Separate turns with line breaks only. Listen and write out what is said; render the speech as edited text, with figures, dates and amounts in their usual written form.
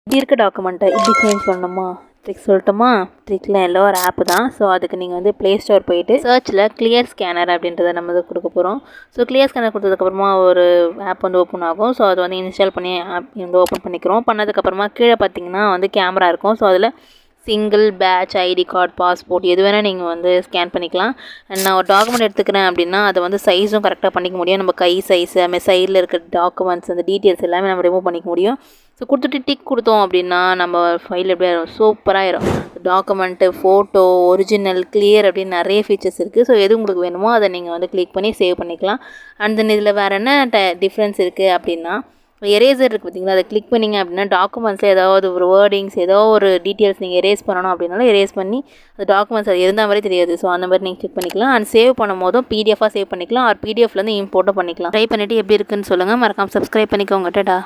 இப்படி இருக்க டாக்குமெண்ட்டை இப்படி சேஞ்ச் பண்ணணுமா? ட்ரிக் சொல்லட்டுமா? ட்ரிக்லாம் இல்லை, ஒரு ஆப் தான். ஸோ அதுக்கு நீங்கள் வந்து ப்ளே ஸ்டோர் போயிட்டு சர்ச்சில் கிளியர் ஸ்கேனர் அப்படின்றத நம்ம வந்து கொடுக்க போகிறோம். ஸோ கிளியர் ஸ்கேனர் கொடுத்ததுக்கப்புறமா ஒரு ஆப் வந்து ஓப்பன் ஆகும். ஸோ அது வந்து இன்ஸ்டால் பண்ணி ஆப் வந்து ஓப்பன் பண்ணிக்கிறோம். பண்ணதுக்கப்புறமா கீழே பார்த்தீங்கன்னா வந்து கேமரா இருக்கும். ஸோ அதில் சிங்கிள், பேட்ச், ஐடி கார்டு, பாஸ்போர்ட் எது வேணால் நீங்கள் வந்து ஸ்கேன் பண்ணிக்கலாம். நான் ஒரு டாக்குமெண்ட் எடுத்துக்கிறேன் அப்படின்னா அதை வந்து சைஸும் கரெக்டாக பண்ணிக்க முடியும். நம்ம கை சைஸு அதுமாதிரி சைடில் இருக்கிற டாக்குமெண்ட்ஸ் அந்த டீட்டெயில்ஸ் எல்லாமே நம்ம ரிமூவ் பண்ணிக்க முடியும். ஸோ கொடுத்துட்டு டிக் கொடுத்தோம் அப்படின்னா நம்ம ஃபைல் எப்படி ஆயிரும், சூப்பராகிடும். டாக்குமெண்ட்டு, ஃபோட்டோ, ஒரிஜினல், கிளியர் அப்படின்னு நிறைய ஃபீச்சர்ஸ் இருக்குது. ஸோ எது உங்களுக்கு வேணுமோ அதை நீங்கள் வந்து கிளிக் பண்ணி சேவ் பண்ணிக்கலாம். அண்ட் தென் இதில் வேறு என்ன டிஃப்ரென்ஸ் இருக்குது அப்படின்னா, எரேசர் இருக்குது பார்த்தீங்களா, அதை கிளிக் பண்ணிங்க அப்படின்னா டாக்குமெண்ட்ஸில் ஏதாவது ஒரு வேர்டிங்ஸ் ஏதோ ஒரு டீட்டெயில்ஸ் நீங்கள் எரேஸ் பண்ணணும் அப்படின்னாலும் எரேஸ் பண்ணி அந்த டாக்குமெண்ட்ஸ் அது இருந்தால் மாதிரி தெரியாது. ஸோ அந்த மாதிரி நீங்கள் செக் பண்ணிக்கலாம். அண்ட் சேவ் பண்ணும் போதும் பிடிஎஃபாக சேவ் பண்ணிக்கலாம். பிடிஎஃப்லேருந்து இம்போர்ட்டும் பண்ணிக்கலாம். ட்ரை பண்ணிவிட்டு எப்படி இருக்குன்னு சொல்லுங்கள். மறக்காமல் சப்ஸ்கிரைப் பண்ணிக்கோங்க. டாடா.